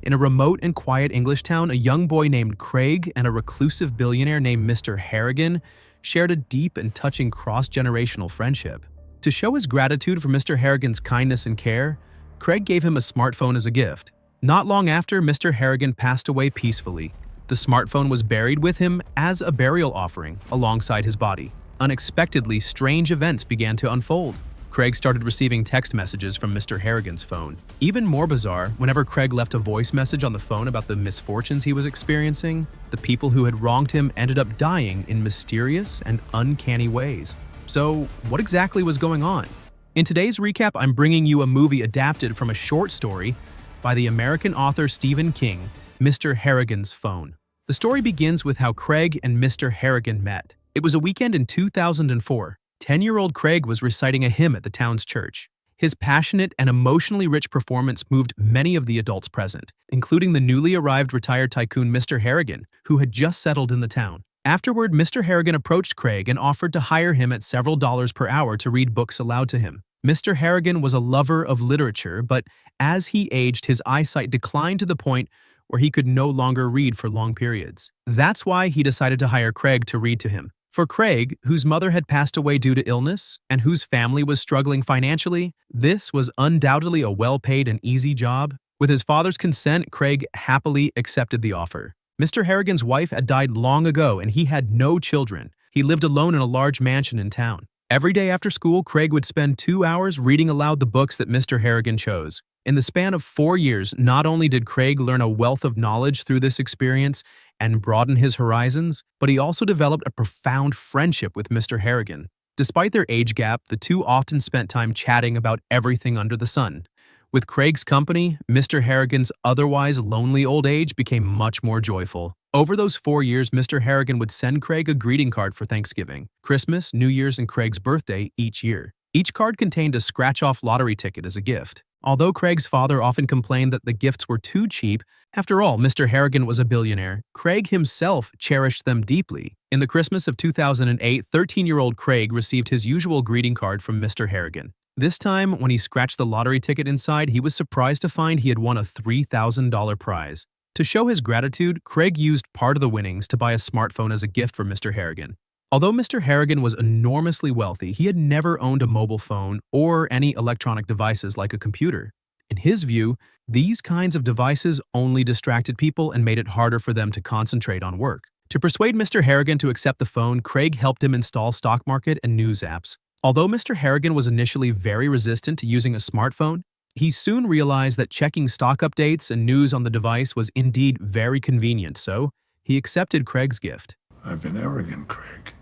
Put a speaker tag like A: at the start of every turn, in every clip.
A: In a remote and quiet English town, a young boy named Craig and a reclusive billionaire named Mr. Harrigan shared a deep and touching cross-generational friendship. To show his gratitude for Mr. Harrigan's kindness and care, Craig gave him a smartphone as a gift. Not long after, Mr. Harrigan passed away peacefully. The smartphone was buried with him as a burial offering alongside his body. Unexpectedly, strange events began to unfold. Craig started receiving text messages from Mr. Harrigan's phone. Even more bizarre, whenever Craig left a voice message on the phone about the misfortunes he was experiencing, the people who had wronged him ended up dying in mysterious and uncanny ways. So, what exactly was going on? In today's recap, I'm bringing you a movie adapted from a short story by the American author Stephen King, Mr. Harrigan's Phone. The story begins with how Craig and Mr. Harrigan met. It was a weekend in 2004. 10-year-old Craig was reciting a hymn at the town's church. His passionate and emotionally rich performance moved many of the adults present, including the newly arrived retired tycoon Mr. Harrigan, who had just settled in the town. Afterward, Mr. Harrigan approached Craig and offered to hire him at several dollars per hour to read books aloud to him. Mr. Harrigan was a lover of literature, but as he aged, his eyesight declined to the point where he could no longer read for long periods. That's why he decided to hire Craig to read to him. For Craig, whose mother had passed away due to illness and whose family was struggling financially, this was undoubtedly a well-paid and easy job. With his father's consent, Craig happily accepted the offer. Mr. Harrigan's wife had died long ago and he had no children. He lived alone in a large mansion in town. Every day after school, Craig would spend 2 hours reading aloud the books that Mr. Harrigan chose. In the span of 4 years, not only did Craig learn a wealth of knowledge through this experience and broaden his horizons, but he also developed a profound friendship with Mr. Harrigan. Despite their age gap, the two often spent time chatting about everything under the sun. With Craig's company, Mr. Harrigan's otherwise lonely old age became much more joyful. Over those 4 years, Mr. Harrigan would send Craig a greeting card for Thanksgiving, Christmas, New Year's, and Craig's birthday each year. Each card contained a scratch-off lottery ticket as a gift. Although Craig's father often complained that the gifts were too cheap, after all, Mr. Harrigan was a billionaire, Craig himself cherished them deeply. In the Christmas of 2008, 13-year-old Craig received his usual greeting card from Mr. Harrigan. This time, when he scratched the lottery ticket inside, he was surprised to find he had won a $3,000 prize. To show his gratitude, Craig used part of the winnings to buy a smartphone as a gift for Mr. Harrigan. Although Mr. Harrigan was enormously wealthy, he had never owned a mobile phone or any electronic devices like a computer. In his view, these kinds of devices only distracted people and made it harder for them to concentrate on work. To persuade Mr. Harrigan to accept the phone, Craig helped him install stock market and news apps. Although Mr. Harrigan was initially very resistant to using a smartphone, he soon realized that checking stock updates and news on the device was indeed very convenient, so he accepted Craig's gift.
B: I've been arrogant, Craig.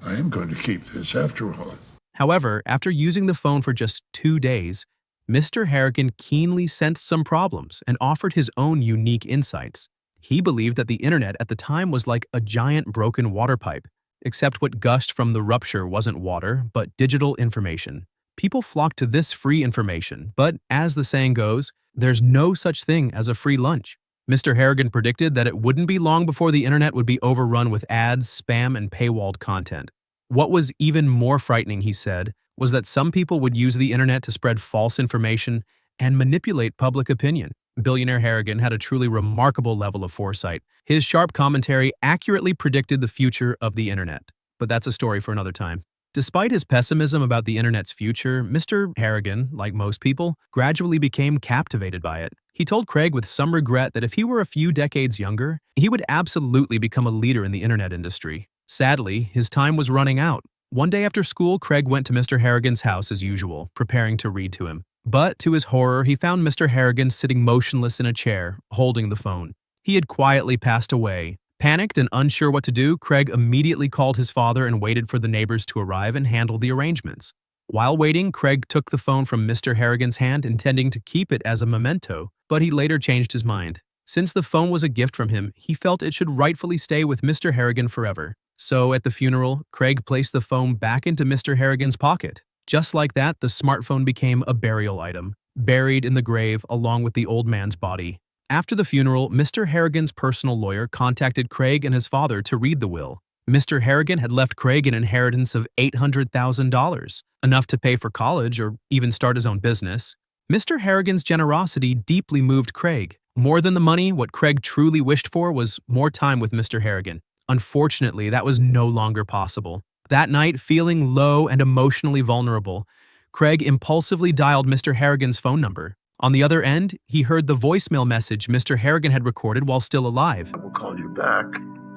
B: I am going to keep this after all.
A: However, after using the phone for just 2 days, Mr. Harrigan keenly sensed some problems and offered his own unique insights. He believed that the internet at the time was like a giant broken water pipe, except what gushed from the rupture wasn't water, but digital information. People flocked to this free information, but as the saying goes, there's no such thing as a free lunch. Mr. Harrigan predicted that it wouldn't be long before the internet would be overrun with ads, spam, and paywalled content. What was even more frightening, he said, was that some people would use the internet to spread false information and manipulate public opinion. Billionaire Harrigan had a truly remarkable level of foresight. His sharp commentary accurately predicted the future of the internet. But that's a story for another time. Despite his pessimism about the internet's future, Mr. Harrigan, like most people, gradually became captivated by it. He told Craig with some regret that if he were a few decades younger, he would absolutely become a leader in the internet industry. Sadly, his time was running out. One day after school, Craig went to Mr. Harrigan's house as usual, preparing to read to him. But to his horror, he found Mr. Harrigan sitting motionless in a chair, holding the phone. He had quietly passed away. Panicked and unsure what to do, Craig immediately called his father and waited for the neighbors to arrive and handle the arrangements. While waiting, Craig took the phone from Mr. Harrigan's hand, intending to keep it as a memento, but he later changed his mind. Since the phone was a gift from him, he felt it should rightfully stay with Mr. Harrigan forever. So at the funeral, Craig placed the phone back into Mr. Harrigan's pocket. Just like that, the smartphone became a burial item, buried in the grave along with the old man's body. After the funeral, Mr. Harrigan's personal lawyer contacted Craig and his father to read the will. Mr. Harrigan had left Craig an inheritance of $800,000, enough to pay for college or even start his own business. Mr. Harrigan's generosity deeply moved Craig. More than the money, what Craig truly wished for was more time with Mr. Harrigan. Unfortunately, that was no longer possible. That night, feeling low and emotionally vulnerable, Craig impulsively dialed Mr. Harrigan's phone number. On the other end, he heard the voicemail message Mr. Harrigan had recorded while still alive.
B: I will call you back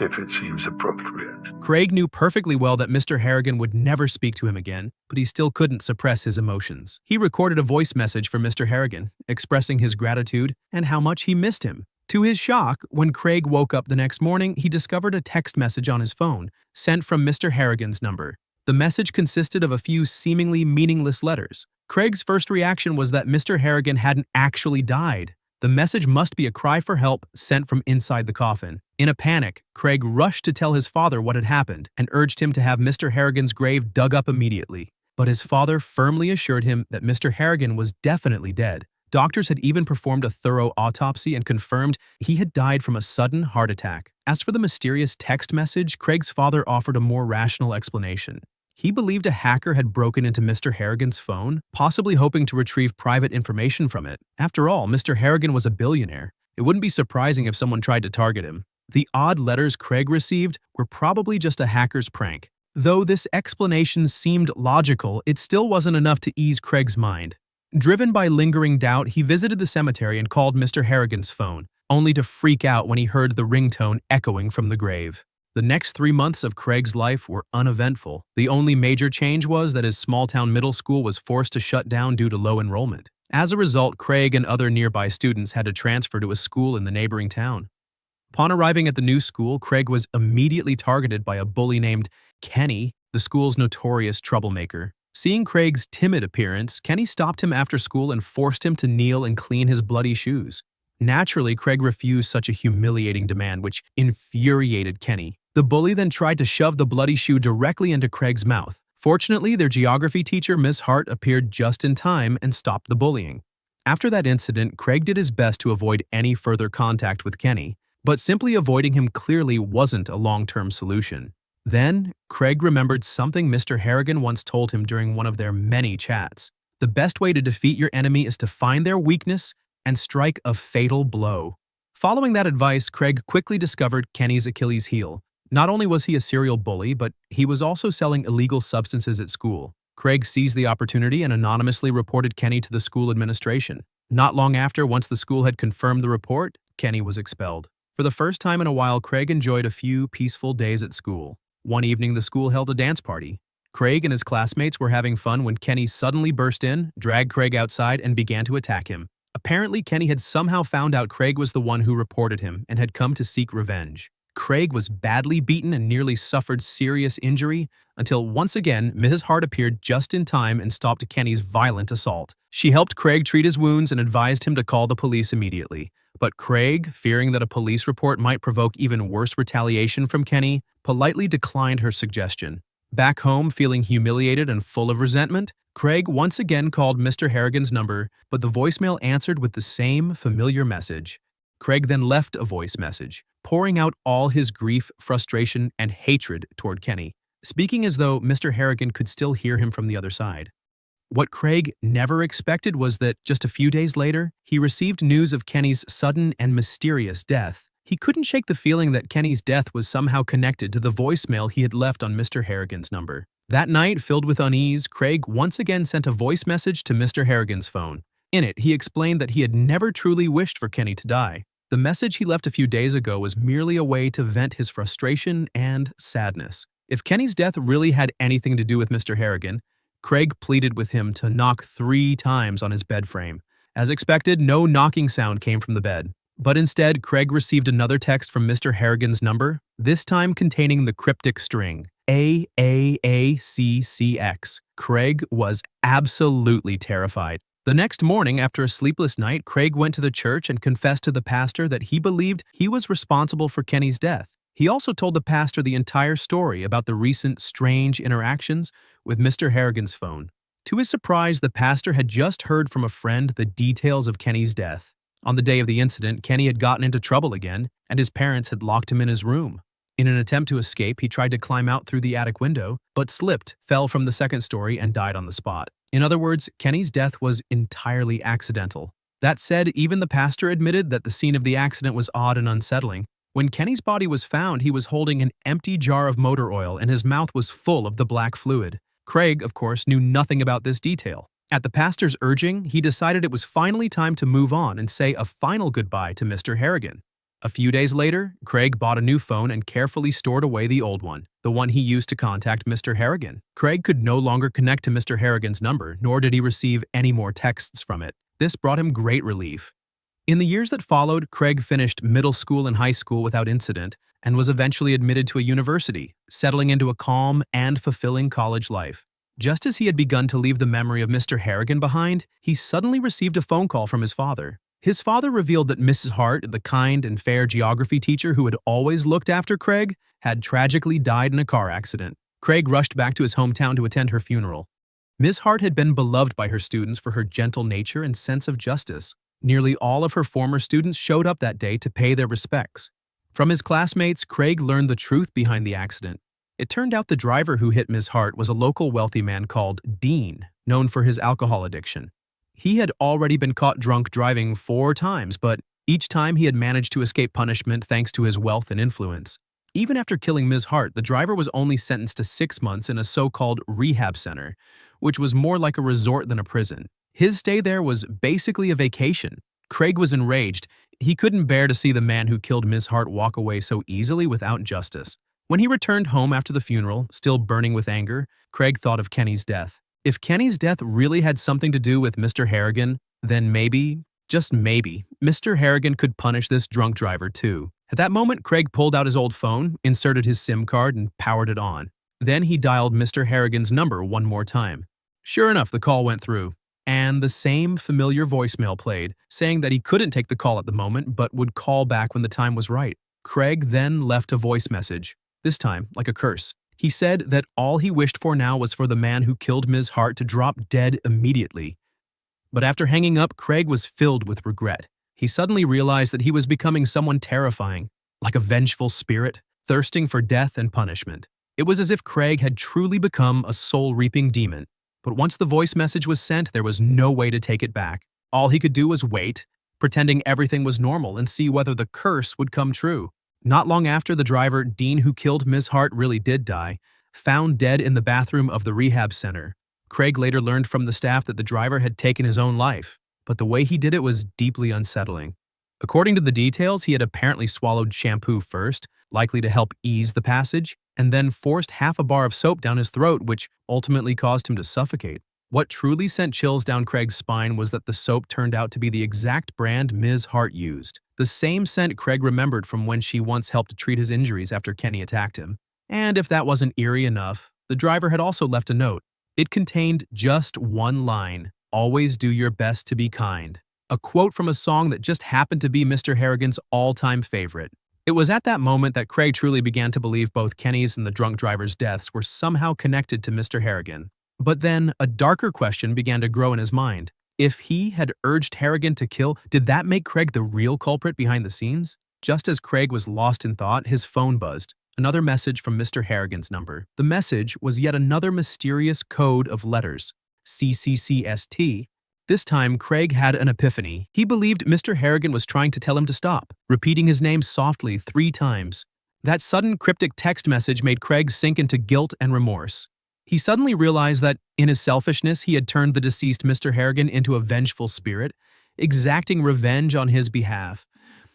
B: if it seems appropriate.
A: Craig knew perfectly well that Mr. Harrigan would never speak to him again, but he still couldn't suppress his emotions. He recorded a voice message for Mr. Harrigan, expressing his gratitude and how much he missed him. To his shock, when Craig woke up the next morning, he discovered a text message on his phone, sent from Mr. Harrigan's number. The message consisted of a few seemingly meaningless letters. Craig's first reaction was that Mr. Harrigan hadn't actually died. The message must be a cry for help sent from inside the coffin. In a panic, Craig rushed to tell his father what had happened and urged him to have Mr. Harrigan's grave dug up immediately. But his father firmly assured him that Mr. Harrigan was definitely dead. Doctors had even performed a thorough autopsy and confirmed he had died from a sudden heart attack. As for the mysterious text message, Craig's father offered a more rational explanation. He believed a hacker had broken into Mr. Harrigan's phone, possibly hoping to retrieve private information from it. After all, Mr. Harrigan was a billionaire. It wouldn't be surprising if someone tried to target him. The odd letters Craig received were probably just a hacker's prank. Though this explanation seemed logical, it still wasn't enough to ease Craig's mind. Driven by lingering doubt, he visited the cemetery and called Mr. Harrigan's phone, only to freak out when he heard the ringtone echoing from the grave. The next 3 months of Craig's life were uneventful. The only major change was that his small-town middle school was forced to shut down due to low enrollment. As a result, Craig and other nearby students had to transfer to a school in the neighboring town. Upon arriving at the new school, Craig was immediately targeted by a bully named Kenny, the school's notorious troublemaker. Seeing Craig's timid appearance, Kenny stopped him after school and forced him to kneel and clean his bloody shoes. Naturally, Craig refused such a humiliating demand, which infuriated Kenny. The bully then tried to shove the bloody shoe directly into Craig's mouth. Fortunately, their geography teacher, Miss Hart, appeared just in time and stopped the bullying. After that incident, Craig did his best to avoid any further contact with Kenny, but simply avoiding him clearly wasn't a long-term solution. Then, Craig remembered something Mr. Harrigan once told him during one of their many chats. The best way to defeat your enemy is to find their weakness and strike a fatal blow. Following that advice, Craig quickly discovered Kenny's Achilles heel. Not only was he a serial bully, but he was also selling illegal substances at school. Craig seized the opportunity and anonymously reported Kenny to the school administration. Not long after, once the school had confirmed the report, Kenny was expelled. For the first time in a while, Craig enjoyed a few peaceful days at school. One evening, the school held a dance party. Craig and his classmates were having fun when Kenny suddenly burst in, dragged Craig outside, and began to attack him. Apparently, Kenny had somehow found out Craig was the one who reported him and had come to seek revenge. Craig was badly beaten and nearly suffered serious injury until once again Mrs. Hart appeared just in time and stopped Kenny's violent assault. She helped Craig treat his wounds and advised him to call the police immediately. But Craig, fearing that a police report might provoke even worse retaliation from Kenny, politely declined her suggestion. Back home, feeling humiliated and full of resentment, Craig once again called Mr. Harrigan's number, but the voicemail answered with the same familiar message. Craig then left a voice message, pouring out all his grief, frustration, and hatred toward Kenny, speaking as though Mr. Harrigan could still hear him from the other side. What Craig never expected was that just a few days later, he received news of Kenny's sudden and mysterious death. He couldn't shake the feeling that Kenny's death was somehow connected to the voicemail he had left on Mr. Harrigan's number. That night, filled with unease, Craig once again sent a voice message to Mr. Harrigan's phone. In it, he explained that he had never truly wished for Kenny to die. The message he left a few days ago was merely a way to vent his frustration and sadness. If Kenny's death really had anything to do with Mr. Harrigan, Craig pleaded with him to knock 3 times on his bed frame. As expected, no knocking sound came from the bed. But instead, Craig received another text from Mr. Harrigan's number, this time containing the cryptic string, AAACCX. Craig was absolutely terrified. The next morning, after a sleepless night, Craig went to the church and confessed to the pastor that he believed he was responsible for Kenny's death. He also told the pastor the entire story about the recent strange interactions with Mr. Harrigan's phone. To his surprise, the pastor had just heard from a friend the details of Kenny's death. On the day of the incident, Kenny had gotten into trouble again, and his parents had locked him in his room. In an attempt to escape, he tried to climb out through the attic window, but slipped, fell from the second story, and died on the spot. In other words, Kenny's death was entirely accidental. That said, even the pastor admitted that the scene of the accident was odd and unsettling. When Kenny's body was found, he was holding an empty jar of motor oil and his mouth was full of the black fluid. Craig, of course, knew nothing about this detail. At the pastor's urging, he decided it was finally time to move on and say a final goodbye to Mr. Harrigan. A few days later, Craig bought a new phone and carefully stored away the old one, the one he used to contact Mr. Harrigan. Craig could no longer connect to Mr. Harrigan's number, nor did he receive any more texts from it. This brought him great relief. In the years that followed, Craig finished middle school and high school without incident and was eventually admitted to a university, settling into a calm and fulfilling college life. Just as he had begun to leave the memory of Mr. Harrigan behind, he suddenly received a phone call from his father. His father revealed that Mrs. Hart, the kind and fair geography teacher who had always looked after Craig, had tragically died in a car accident. Craig rushed back to his hometown to attend her funeral. Ms. Hart had been beloved by her students for her gentle nature and sense of justice. Nearly all of her former students showed up that day to pay their respects. From his classmates, Craig learned the truth behind the accident. It turned out the driver who hit Ms. Hart was a local wealthy man called Dean, known for his alcohol addiction. He had already been caught drunk driving 4 times, but each time he had managed to escape punishment thanks to his wealth and influence. Even after killing Ms. Hart, the driver was only sentenced to 6 months in a so-called rehab center, which was more like a resort than a prison. His stay there was basically a vacation. Craig was enraged. He couldn't bear to see the man who killed Ms. Hart walk away so easily without justice. When he returned home after the funeral, still burning with anger, Craig thought of Kenny's death. If Kenny's death really had something to do with Mr. Harrigan, then maybe, just maybe, Mr. Harrigan could punish this drunk driver too. At that moment, Craig pulled out his old phone, inserted his SIM card, and powered it on. Then he dialed Mr. Harrigan's number one more time. Sure enough, the call went through, and the same familiar voicemail played, saying that he couldn't take the call at the moment, but would call back when the time was right. Craig then left a voice message, this time like a curse. He said that all he wished for now was for the man who killed Ms. Hart to drop dead immediately. But after hanging up, Craig was filled with regret. He suddenly realized that he was becoming someone terrifying, like a vengeful spirit, thirsting for death and punishment. It was as if Craig had truly become a soul-reaping demon. But once the voice message was sent, there was no way to take it back. All he could do was wait, pretending everything was normal, and see whether the curse would come true. Not long after, the driver, Dean, who killed Ms. Hart, really did die, found dead in the bathroom of the rehab center. Craig later learned from the staff that the driver had taken his own life, but the way he did it was deeply unsettling. According to the details, he had apparently swallowed shampoo first, likely to help ease the passage, and then forced half a bar of soap down his throat, which ultimately caused him to suffocate. What truly sent chills down Craig's spine was that the soap turned out to be the exact brand Ms. Hart used. The same scent Craig remembered from when she once helped to treat his injuries after Kenny attacked him. And if that wasn't eerie enough, the driver had also left a note. It contained just one line, "Always do your best to be kind." A quote from a song that just happened to be Mr. Harrigan's all-time favorite. It was at that moment that Craig truly began to believe both Kenny's and the drunk driver's deaths were somehow connected to Mr. Harrigan. But then, a darker question began to grow in his mind. If he had urged Harrigan to kill, did that make Craig the real culprit behind the scenes? Just as Craig was lost in thought, his phone buzzed. Another message from Mr. Harrigan's number. The message was yet another mysterious code of letters. CCCST. This time, Craig had an epiphany. He believed Mr. Harrigan was trying to tell him to stop, repeating his name softly 3 times. That sudden cryptic text message made Craig sink into guilt and remorse. He suddenly realized that, in his selfishness, he had turned the deceased Mr. Harrigan into a vengeful spirit, exacting revenge on his behalf.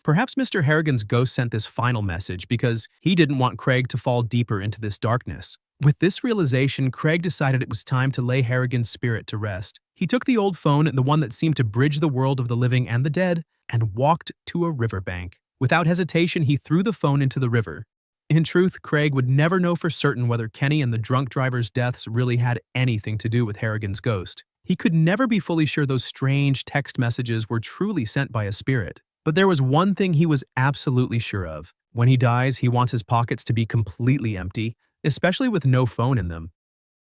A: Perhaps Mr. Harrigan's ghost sent this final message because he didn't want Craig to fall deeper into this darkness. With this realization, Craig decided it was time to lay Harrigan's spirit to rest. He took the old phone, the one that seemed to bridge the world of the living and the dead, and walked to a riverbank. Without hesitation, he threw the phone into the river. In truth, Craig would never know for certain whether Kenny and the drunk driver's deaths really had anything to do with Harrigan's ghost. He could never be fully sure those strange text messages were truly sent by a spirit. But there was one thing he was absolutely sure of. When he dies, he wants his pockets to be completely empty, especially with no phone in them.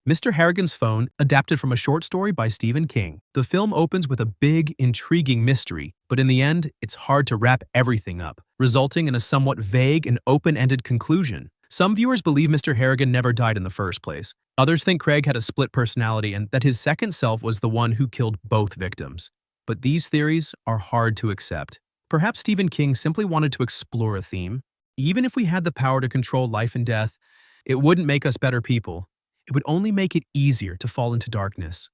A: Mr. Harrigan's Phone, adapted from a short story by Stephen King. The film opens with a big, intriguing mystery, but in the end, it's hard to wrap everything up, resulting in a somewhat vague and open-ended conclusion. Some viewers believe Mr. Harrigan never died in the first place. Others think Craig had a split personality and that his second self was the one who killed both victims. But these theories are hard to accept. Perhaps Stephen King simply wanted to explore a theme. Even if we had the power to control life and death, it wouldn't make us better people. It would only make it easier to fall into darkness.